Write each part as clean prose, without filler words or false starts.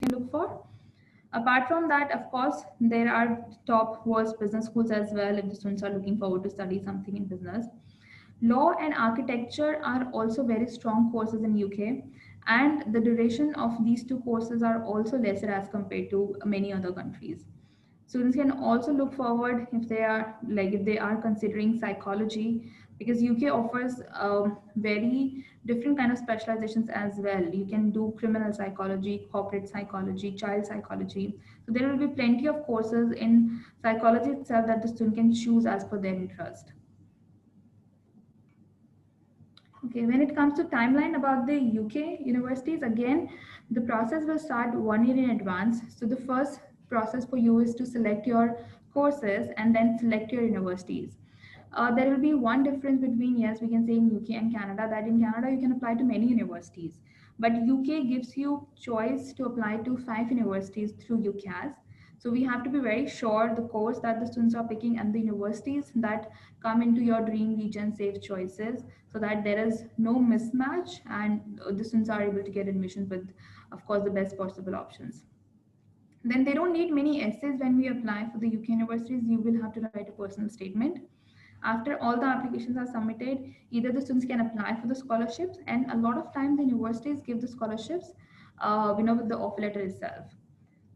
can look for. Apart from that, of course, there are top worst business schools as well if the students are looking forward to study something in business. Law and architecture are also very strong courses in UK, and the duration of these two courses are also lesser as compared to many other countries. Students can also look forward if they are considering psychology, because UK offers very different kind of specializations as well. You can do criminal psychology, corporate psychology, child psychology. So there will be plenty of courses in psychology itself that the student can choose as per their interest. Okay, when it comes to timeline about the UK universities, again, the process will start 1 year in advance. So the first process for you is to select your courses and then select your universities. There will be one difference between, yes, we can say in UK and Canada, that in Canada you can apply to many universities, but UK gives you choice to apply to 5 universities through UCAS. So we have to be very sure the course that the students are picking and the universities that come into your dream region safe choices, so that there is no mismatch and the students are able to get admission with, of course, the best possible options. Then they don't need many essays when we apply for the UK universities. You will have to write a personal statement. After all the applications are submitted, either the students can apply for the scholarships, and a lot of time the universities give the scholarships, with the offer letter itself.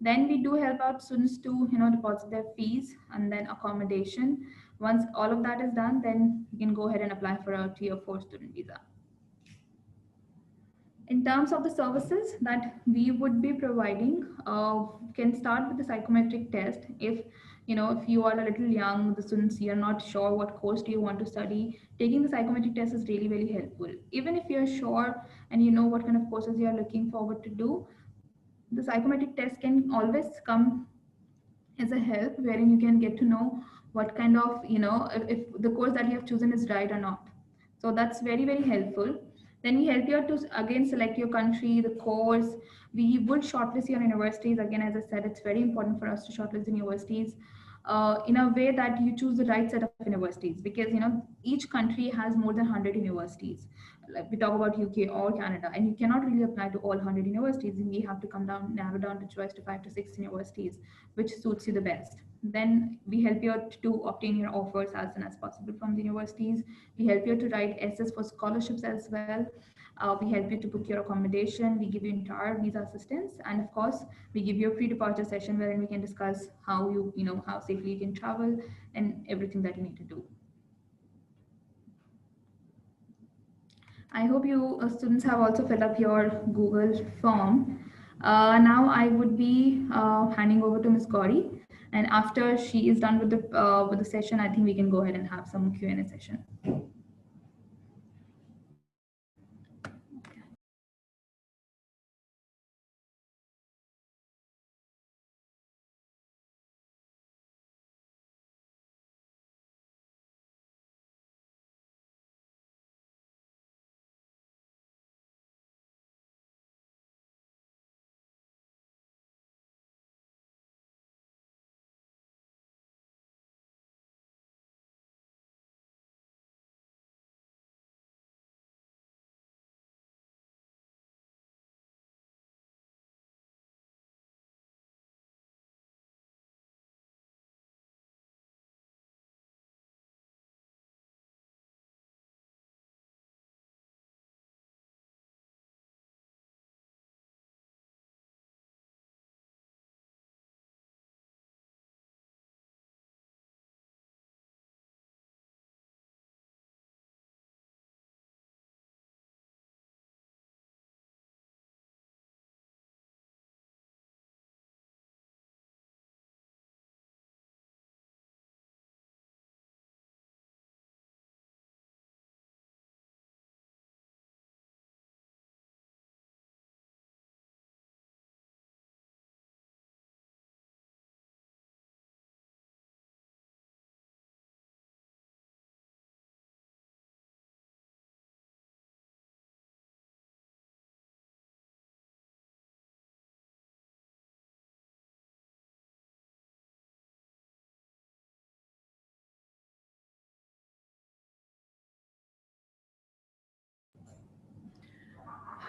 Then we do help out students to deposit their fees and then accommodation. Once all of that is done, then you can go ahead and apply for a tier 4 student visa. In terms of the services that we would be providing, can start with the psychometric test. If you are a little young, the students, you're not sure what course do you want to study, taking the psychometric test is really very helpful. Even if you're sure and you know what kind of courses you are looking forward to do, the psychometric test can always come as a help, wherein you can get to know what kind of, if the course that you have chosen is right or not. So that's very very helpful. Then we help you to again select your country, the course. We would shortlist your universities. Again, as I said, it's very important for us to shortlist the universities in a way that you choose the right set of universities, because each country has more than 100 universities. Like we talk about UK or Canada, and you cannot really apply to all 100 universities. We have to come down, narrow down to choice to 5 to 6 universities which suits you the best. Then we help you to obtain your offers as soon as possible from the universities. We help you to write essays for scholarships as well. We help you to book your accommodation. We give you entire visa assistance, and of course, we give you a pre-departure session wherein we can discuss how safely you can travel and everything that you need to do. I hope you students have also filled up your Google form. Now I would be handing over to Ms. Gauri, and after she is done with the session, I think we can go ahead and have some Q&A session.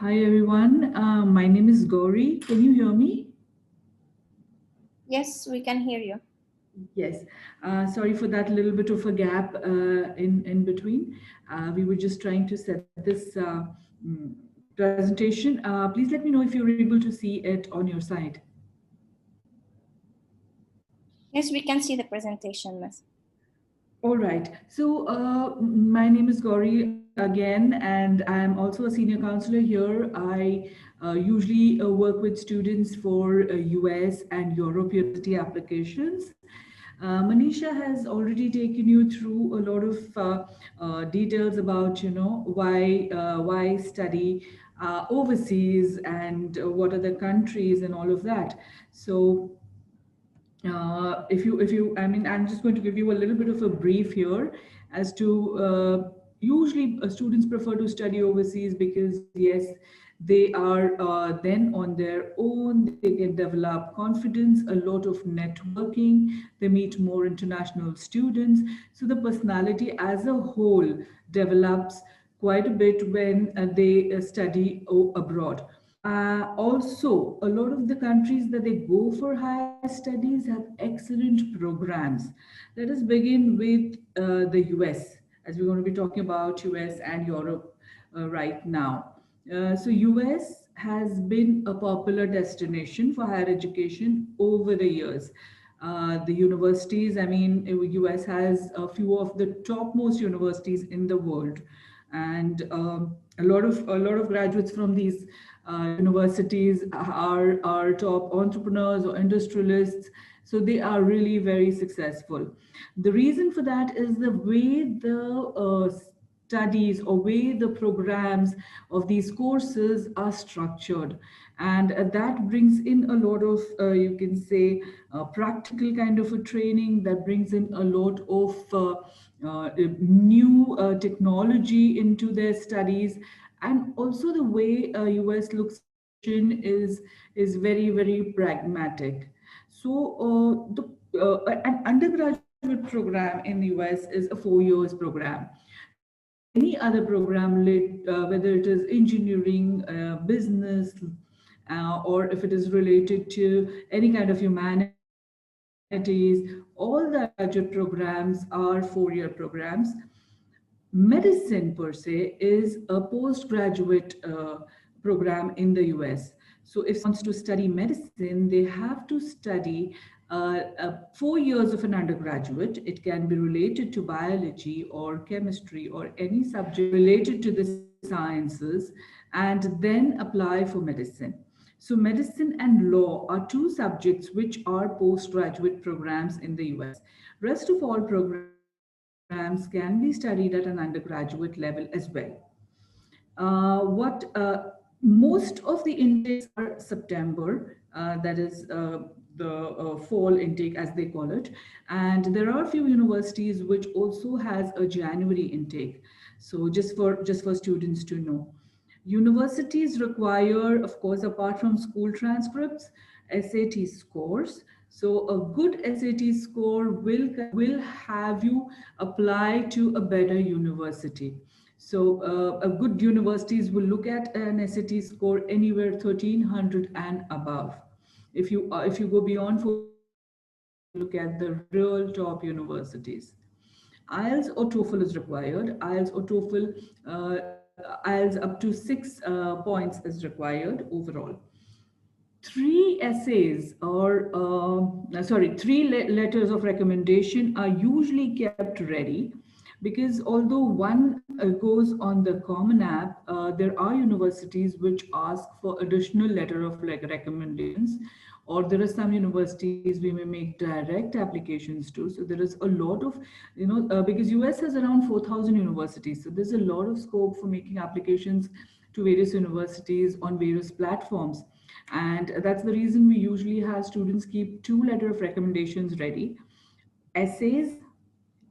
Hi everyone, my name is Gauri. Can you hear me? Yes, we can hear you. Yes. Sorry for that little bit of a gap in between. We were just trying to set this mm, presentation. Please let me know if you're able to see it on your side. Yes, we can see the presentation, Miss. All right. So, my name is Gauri again, and I'm also a senior counselor here. I usually work with students for US and Europe university applications. Manisha has already taken you through a lot of details about, why study overseas and what are the countries and all of that. So if you I mean, I'm just going to give you a little bit of a brief here as to usually students prefer to study overseas because yes, they are then on their own, they can develop confidence, a lot of networking, they meet more international students, so the personality as a whole develops quite a bit when they study abroad. Also, a lot of the countries that they go for higher studies have excellent programs. Let us begin with the US, as we're going to be talking about US and Europe right now. So, US has been a popular destination for higher education over the years. The universities, I mean, US has a few of the topmost universities in the world, and a lot of graduates from these universities are top entrepreneurs or industrialists, so they are really very successful. The reason for that is the way the studies or way the programs of these courses are structured, and that brings in a lot of you can say practical kind of a training, that brings in a lot of new technology into their studies, and also the way US looks at education is very very pragmatic. So an undergraduate program in the US is a 4 years program, like any other program, whether it is engineering, business, or if it is related to any kind of humanities, all the undergraduate programs are 4 year programs. Medicine per se is a postgraduate program in the US. So if someone wants to study medicine, they have to study 4 years of an undergraduate. It can be related to biology or chemistry or any subject related to the sciences, and then apply for medicine. So medicine and law are two subjects which are postgraduate programs in the US. Rest of all programs can be studied at an undergraduate level as well. What Most of the intakes are September, that is the fall intake as they call it, and there are a few universities which also has a January intake. So just for students to know, universities require, of course, apart from school transcripts, SAT scores. So a good SAT score will have you apply to a better university. So a good universities will look at an SAT score anywhere 1300 and above. If you go beyond 1400, then you have to look at the real top universities. IELTS or TOEFL is required. IELTS or TOEFL, IELTS up to 6 points is required overall. Three essays or three letters of recommendation are usually kept ready, because although one goes on the common app, there are universities which ask for additional letter of recommendations, or there are some universities we may make direct applications to. So there is a lot of, because US has around 4,000 universities, so there's a lot of scope for making applications to various universities on various platforms. And that's the reason we usually have students keep two letter of recommendations ready. Essays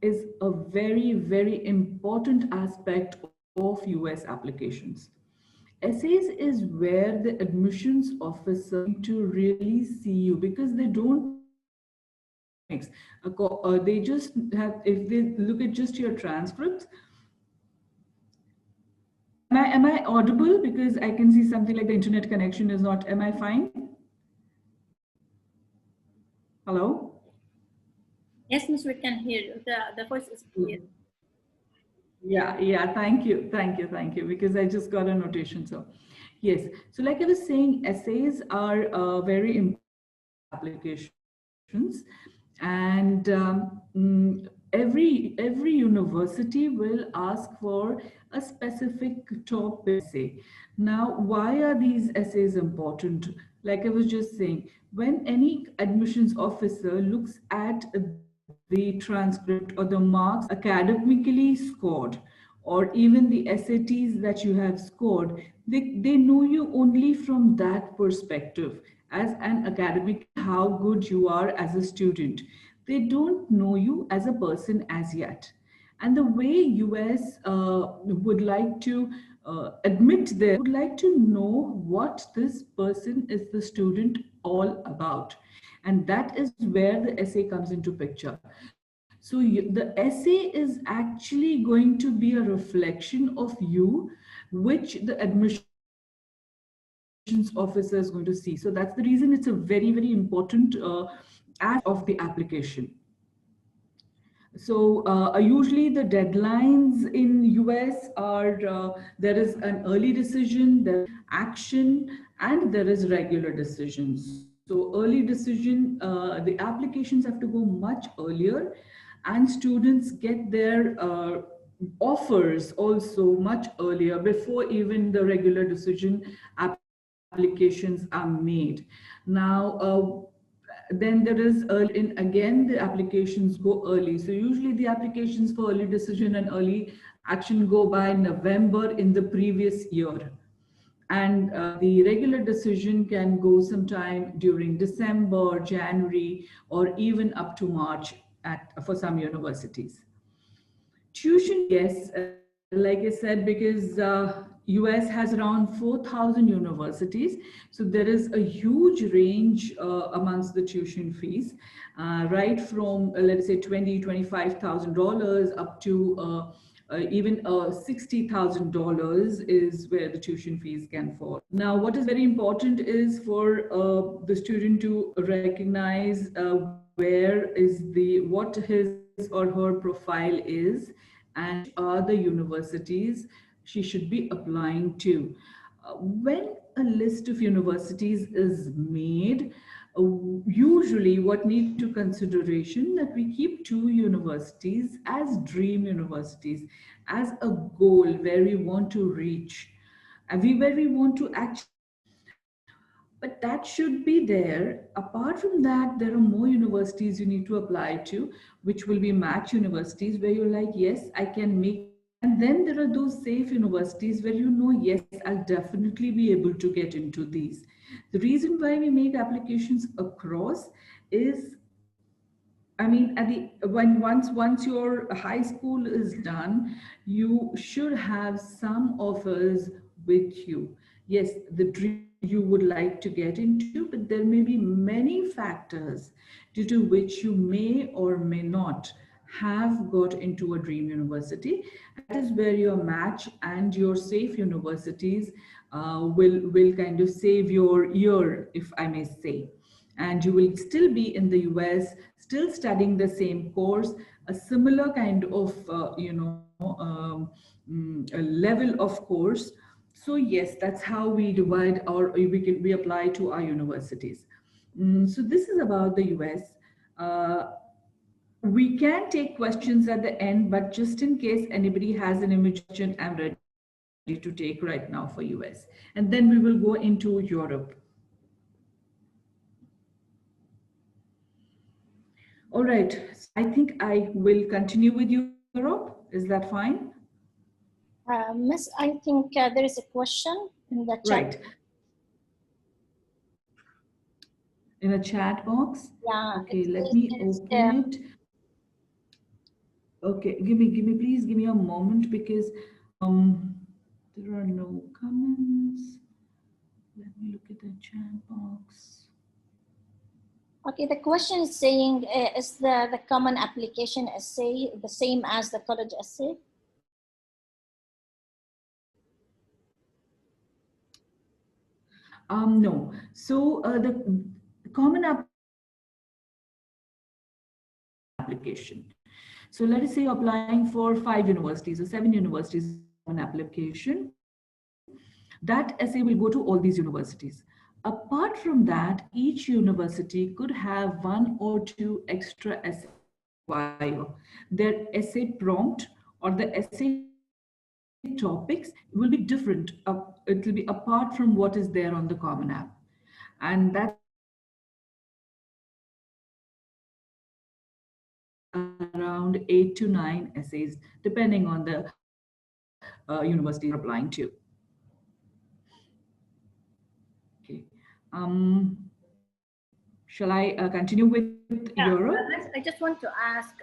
is a very, very important aspect of US applications. Essays is where the admissions officer to really see you, because they don't look at your academics. They just have, if they look at just your transcripts, am I audible? Because I can see something like the internet connection is not. Am I fine? Hello? Yes, Miss, we can hear you. The voice is clear. Yeah, thank you, because I just got a notation. So, yes, so like I was saying, essays are very important applications, and every university will ask for a specific top essay. Now, why are these essays important? Like I was just saying, when any admissions officer looks at the transcript or the marks academically scored, or even the SATs that you have scored, they know you only from that perspective as an academic, how good you are as a student. They don't know you as a person as yet. And the way US would like to admit there, would like to know what this person is the student all about. And that is where the essay comes into picture. So the essay is actually going to be a reflection of you, which the admissions officer is going to see. So that's the reason it's a very important aspect of the application. So usually the deadlines in US are there is an early decision, there is action, and there is regular decisions. So early decision, the applications have to go much earlier, and students get their offers also much earlier before even the regular decision applications are made. Now, then there is early in, again the applications go early, so usually the applications for early decision and early action go by November in the previous year, and the regular decision can go sometime during December, January, or even up to March for some universities. Tuition, yes, like I said, because US has around 4,000 universities, so there is a huge range amongst the tuition fees, right from let's say $25,000 up to even $60,000 is where the tuition fees can fall. Now, what is very important is for the student to recognize where is what his or her profile is, and are the universities she should be applying to. When a list of universities is made, usually what need to consideration that we keep 2 universities as dream universities, as a goal where we want to reach, and where we want to actually. But that should be there. Apart from that, there are more universities you need to apply to, which will be match universities where you're like, yes, I can make. And then there are those safe universities where you know, yes, I'll definitely be able to get into these. The reason why we make applications across is, I mean, at the once your high school is done, you should have some offers with you. Yes, the dream you would like to get into, but there may be many factors due to which you may or may not have got into a dream university. That is where your match and your safe universities will kind of save your year, if I may say. And you will still be in the US, still studying the same course, a similar kind of a level of course. So yes, that's how we divide, or we apply to our universities. So this is about the US. We can take questions at the end, but just in case anybody has an immediate question, I'm ready to take right now for US. And then we will go into Europe. All right, I think I will continue with Europe. Is that fine? Miss, I think there is a question in the chat. Right. In a chat box? Yeah. Okay, let me open it. Okay, please give me a moment, because there are no comments. Let me look at the chat box. Okay, the question is saying, is the common application essay the same as the college essay? No. So the common application. So let us say you're applying for 5 universities or 7 universities on application. That essay will go to all these universities. Apart from that, each university could have 1 or 2 extra essays require. Their essay prompt or the essay topics will be different. It will be apart from what is there on the Common App. And that's around 8 to 9 essays, depending on the university you're applying to. Okay. Shall I continue with Yeah, Europe? I just want to ask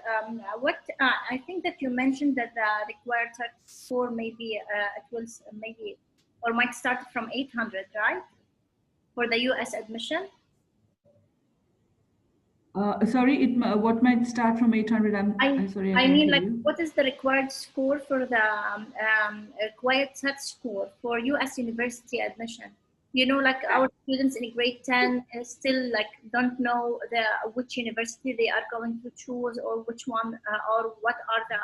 what I think that you mentioned that the required score maybe it will maybe or might start from 800, right? For the US admission. Sorry, what might start from 800? I'm sorry, I I didn't mean, hear like, you. what is the required score for the required set score for US university admission? You know, like our students in grade 10 still like don't know which university they are going to choose or which one or what are the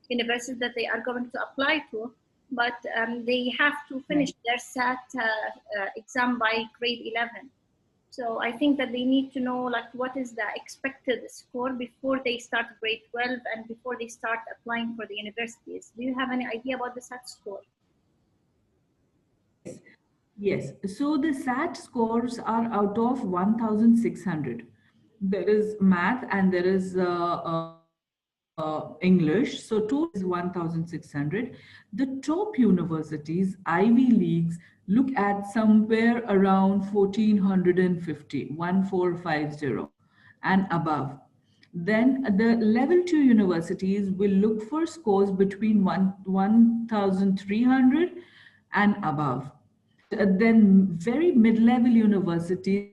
universities that they are going to apply to. But they have to finish Right. their SAT exam by grade 11. So I think that they need to know like what is the expected score before they start grade 12 and before they start applying for the universities. Do you have any idea about the SAT score? Yes. Yes. So the SAT scores are out of 1,600. There is math and there is English. So total is 1,600. The top universities, Ivy Leagues, look at somewhere around 1,450, 1,450 and above. Then the level 2 universities will look for scores between 1,300 and above. Then very mid-level universities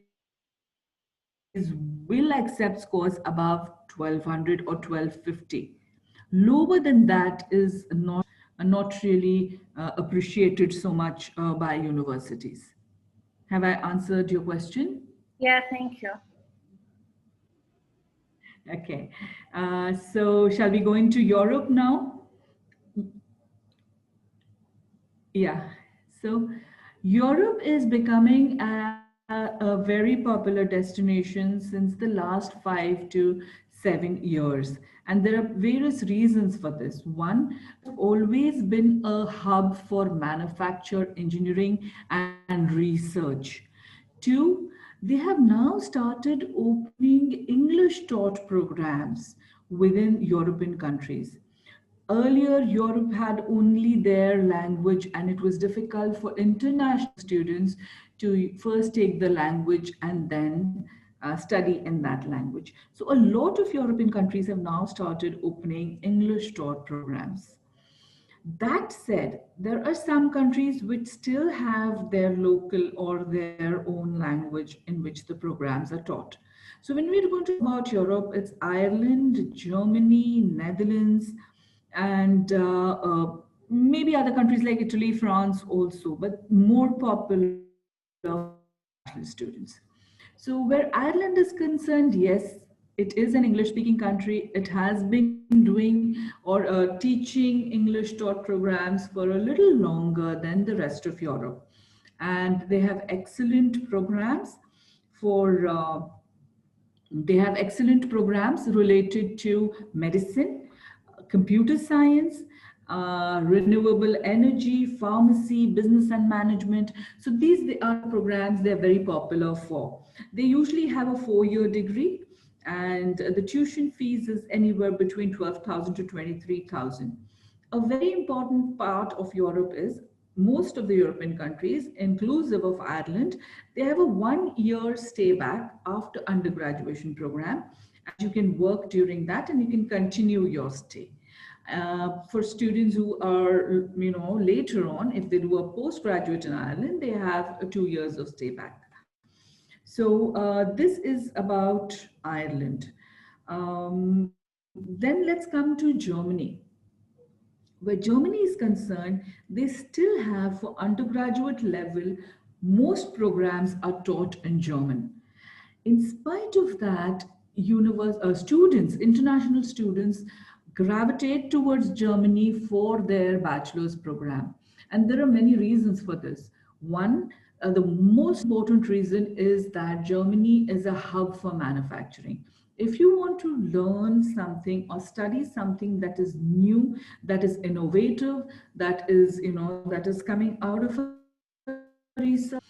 will accept scores above 1,200 or 1,250. Lower than that is not really appreciated so much by universities. Have I answered your question? Yeah, thank you. Okay. So shall we go into Europe now? Yeah. So Europe is becoming a very popular destination since the last 5 to 7 years. And there are various reasons for this. One, it's always been a hub for manufacture, engineering, and research. Two, they have now started opening English taught programs within European countries. Earlier, Europe had only their language, and it was difficult for international students to first take the language and then study in that language. So, a lot of European countries have now started opening English taught programs. That said, there are some countries which still have their local or their own language in which the programs are taught. So, when we're going to talk about Europe, it's Ireland, Germany, Netherlands, and maybe other countries like Italy, France also, but more popular international students. So, where Ireland is concerned, yes, it is an English speaking country. It has been doing or teaching English taught programs for a little longer than the rest of Europe. And they have excellent programs for they have excellent programs related to medicine, computer science, renewable energy, pharmacy, business and management. So these they are programs they're very popular for. They usually have a 4-year degree, and the tuition fees is anywhere between 12,000 to 23,000. A very important part of Europe is most of the European countries, inclusive of Ireland, they have a 1 year stay back after undergraduation program. And you can work during that and you can continue your stay. For students who are, later on, if they do a postgraduate in Ireland, they have 2 years of stay back. So this is about Ireland. Then let's come to Germany. Where Germany is concerned, they still have for undergraduate level most programs are taught in German. In spite of that, students, international students, gravitate towards Germany for their bachelor's program. And there are many reasons for this. One, the most important reason is that Germany is a hub for manufacturing. If you want to learn something or study something that is new, that is innovative, that is, that is coming out of a research,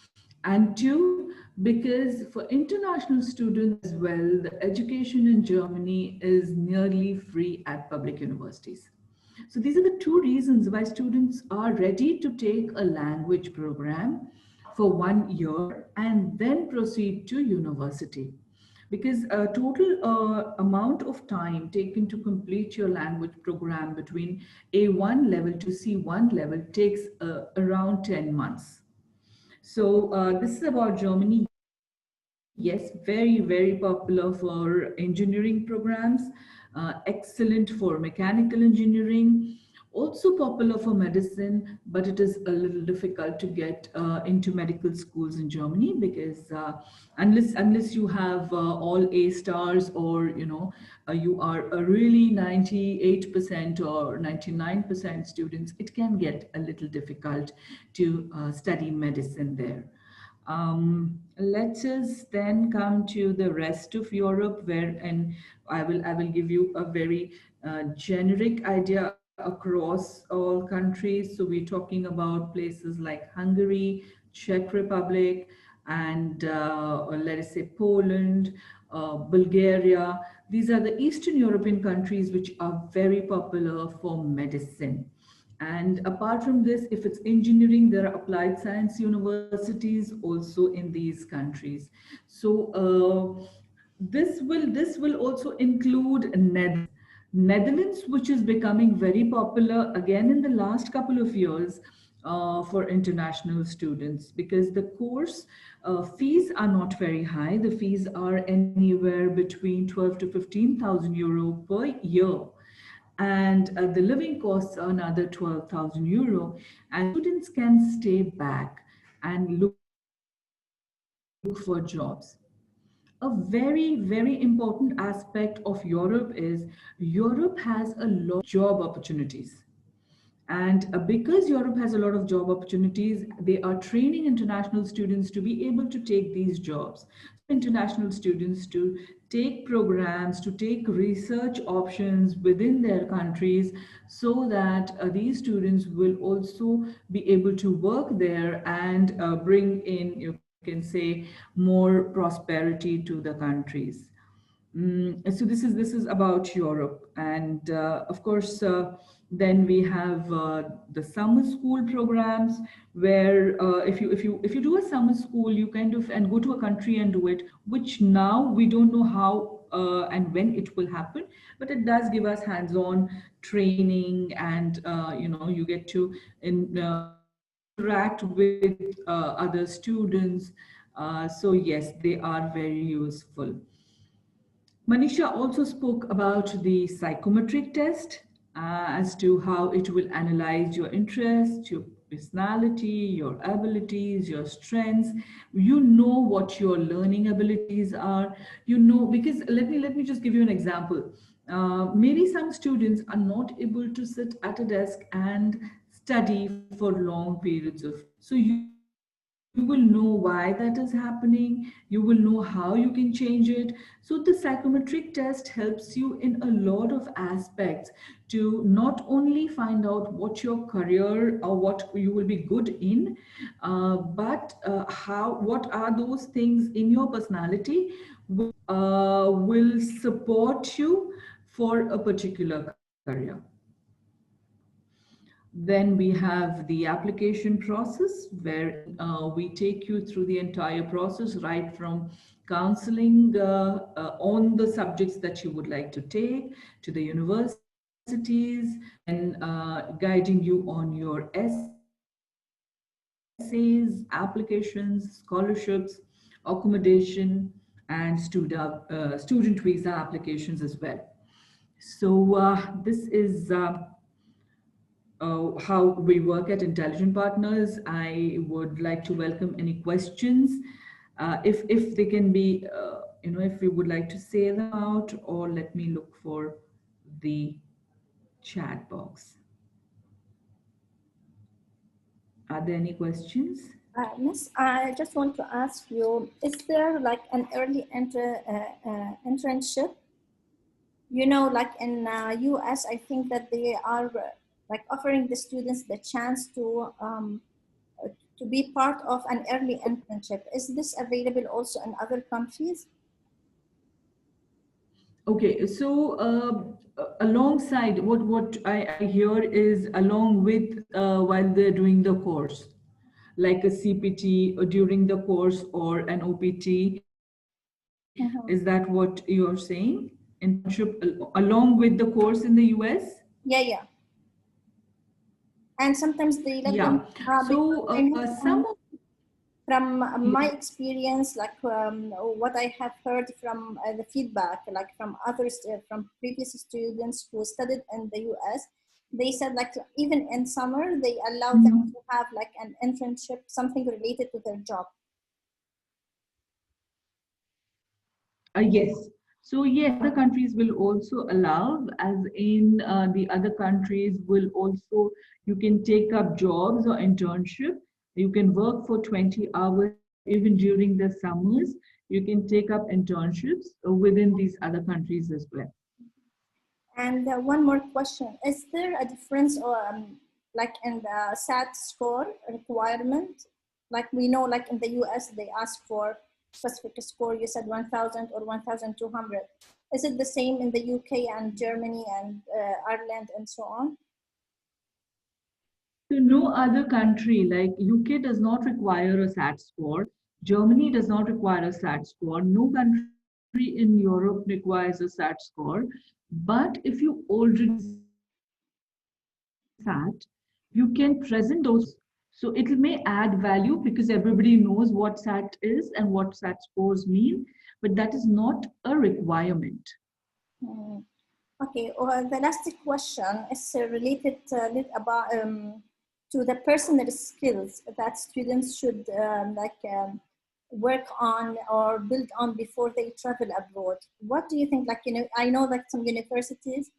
and two, because for international students as well, the education in Germany is nearly free at public universities. So these are the two reasons why students are ready to take a language program for 1 year and then proceed to university. Because a total amount of time taken to complete your language program between A1 level to C1 level takes around 10 months. So this is about Germany. Yes, very, very popular for engineering programs, excellent for mechanical engineering, also popular for medicine, but it is a little difficult to get into medical schools in Germany because unless you have all A stars, or you are a really 98% or 99% students, it can get a little difficult to study medicine there. Let us then come to the rest of Europe, where, and I will give you a very generic idea across all countries. So we're talking about places like Hungary, Czech Republic, and let us say Poland, Bulgaria. These are the Eastern European countries which are very popular for medicine. And apart from this, if it's engineering, there are applied science universities also in these countries. So this will also include Netherlands, which is becoming very popular again in the last couple of years for international students, because the course fees are not very high. The fees are anywhere between 12 to 15,000 euro per year, and the living costs are another 12,000 euro, and students can stay back and look for jobs. A very, very important aspect of Europe is Europe has a lot of job opportunities. And because Europe has a lot of job opportunities, they are training international students to be able to take these jobs. International students to take programs, to take research options within their countries, so that these students will also be able to work there and bring in, you can say, more prosperity to the countries. So this is about Europe, and of course, then we have the summer school programs, where if you do a summer school, you kind of and go to a country and do it, which now we don't know how and when it will happen, but it does give us hands-on training, and you get to interact with other students. So yes, they are very useful. Manisha also spoke about the psychometric test as to how it will analyze your interests, your personality, your abilities, your strengths. You know what your learning abilities are. Because let me just give you an example. Maybe some students are not able to sit at a desk and study for long periods of. So you will know why that is happening. You will know how you can change it. So the psychometric test helps you in a lot of aspects to not only find out what your career or what you will be good in, but what are those things in your personality will support you for a particular career. Then we have the application process, where we take you through the entire process, right from counseling on the subjects that you would like to take, to the universities, and guiding you on your essays, applications, scholarships, accommodation, and student visa applications as well. So this is how we work at Intelligent Partners. I would like to welcome any questions, if they can be, if we would like to say them out, or let me look for the chat box. Are there any questions? Miss, I just want to ask you, is there like an early internship? You know, like in US, I think that they are like offering the students the chance to be part of an early internship. Is this available also in other countries? Okay, so alongside what I hear is along with while they're doing the course, like a CPT or during the course or an OPT. Mhm. Is that what you're saying? Internship along with the course in the US? Yeah, yeah. And sometimes they let them, Yeah. So because I know some of from my yeah. experience, like what I have heard from the feedback, like from others, from previous students who studied in the US, they said like even in summer, they allow them Mhm. to have like an internship, something related to their job. Yes. So yes, other countries will also allow, as in the other countries will also, you can take up jobs or internship. You can work for 20 hours even during the summers. You can take up internships within these other countries as well. And one more question, is there a difference or like in the SAT score requirement? Like we know like in the US, they ask for specific score, you said 1000 or 1200. Is it the same in the UK and Germany and Ireland and so on? So no other country, like UK does not require a SAT score. Germany does not require a SAT score. No country in Europe requires a SAT score. But if you already SAT, you can present those. So it may add value because everybody knows what SAT is and what SAT scores mean, but that is not a requirement. Hmm. Okay, well, the last question is related about to the personal skills that students should work on or build on before they travel abroad. What do you think? Like, you know, I know that some universities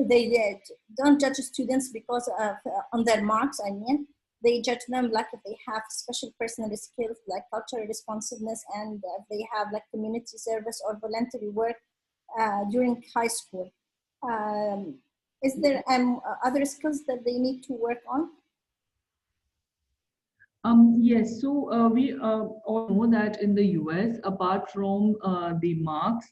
they don't judge students because of on their marks. I mean, they judge them like if they have special personal skills like cultural responsiveness and if they have like community service or voluntary work during high school. Um, is there other skills that they need to work on? Yes, so we all know that in the US, apart from the marks,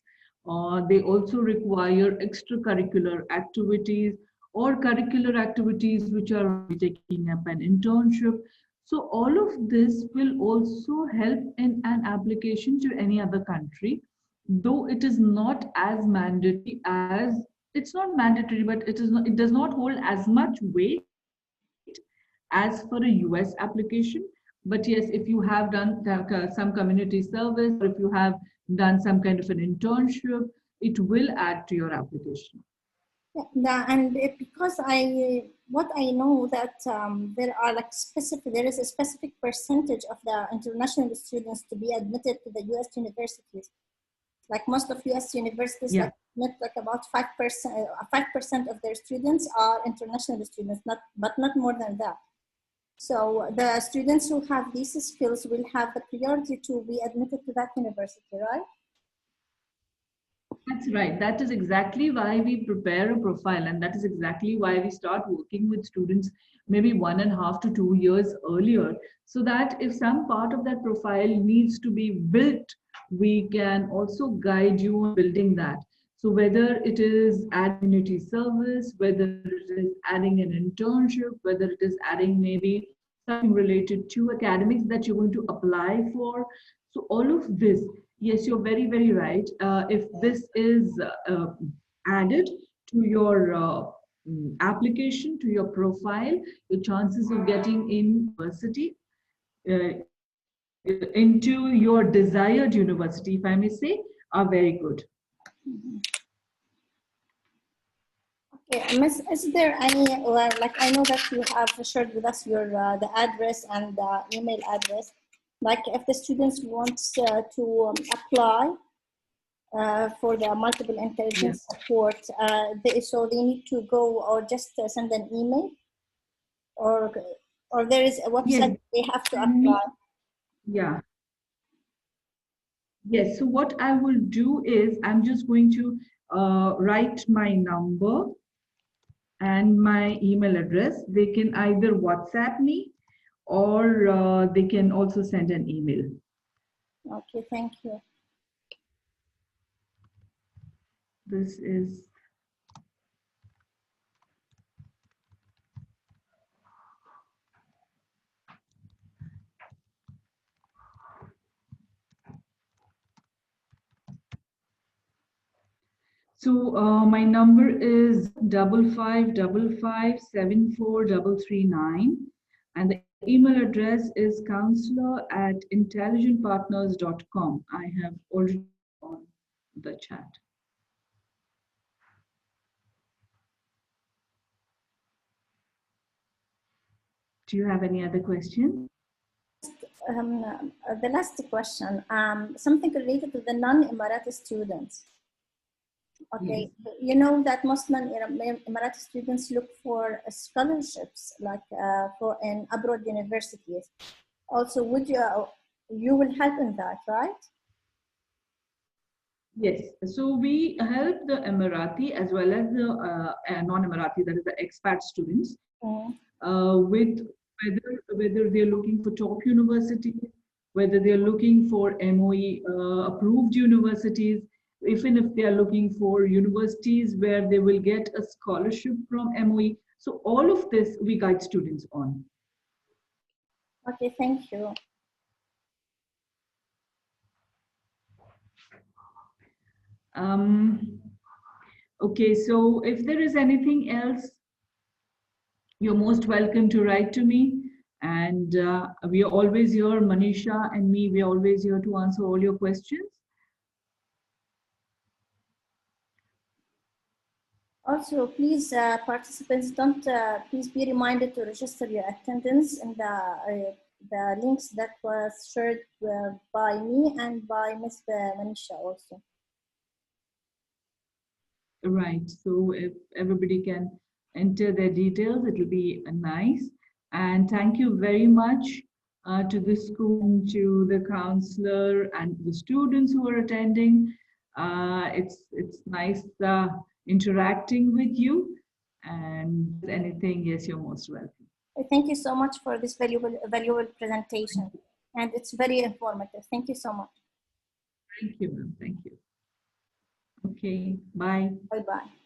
they also require extracurricular activities or curricular activities which are taking up an internship. So all of this will also help in an application to any other country, though it is not as mandatory as it's not mandatory, but it is not, it does not hold as much weight as for a US application. But yes, if you have done some community service or if you have done some kind of an internship, it will add to your application. And because what I know that there are like specific, there is a specific percentage of the international students to be admitted to the U.S. universities. Like most of U.S. universities, Yeah. like not like about 5% of their students are international students, but not more than that. So the students who have these skills will have the priority to be admitted to that university, right? That's right. That is exactly why we prepare a profile, and that is exactly why we start working with students maybe 1.5 to 2 years earlier, so that if some part of that profile needs to be built, we can also guide you in building that. So whether it is adding community service, whether it is adding an internship, whether it is adding maybe something related to academics that you're going to apply for. So all of this, yes, you're very, very right. If this is added to your application, to your profile, your chances of getting in university, uh, into your desired university, if I may say, are very good. Okay, Miss, is there any, well, like I know that you have shared with us your the address and the email address. Like if the students wants to apply for the multiple Yeah. intelligence support, so they need to go or just send an email, or there is a website Yes. they have to Send me. apply. Yeah. Yes. So what I will do is I'm just going to write my number and my email address. They can either WhatsApp me or they can also send an email. Okay, thank you. This is so my number is 55557439 and the email address is counselor@intelligentpartners.com. I have already on the chat. Do you have any other questions? The last question, something related to the non-Emirati students. Okay, Yes. you know that most non-Emirati students look for scholarships, like for in abroad universities. Also, would you will help in that, right? Yes, so we help the Emirati as well as the non-Emirati, that is the expat students, with whether they're looking for top universities, whether they're looking for MOE approved universities, even if they are looking for universities where they will get a scholarship from MOE. So all of this we guide students on. Okay, thank you. Okay, so if there is anything else, you're most welcome to write to me. And we are always here, Manisha and me, we are always here to answer all your questions. Also, please, participants, don't please be reminded to register your attendance in the links that was shared by me and by Ms. Manisha also. Right, so if everybody can enter their details, it will be nice. And thank you very much to the school, to the counselor and the students who are attending. It's nice interacting with you. And anything, yes, you're most welcome. Thank you so much for this valuable presentation. And it's very informative. Thank you so much. Thank you, ma'am. Thank you. Okay, bye. Bye-bye.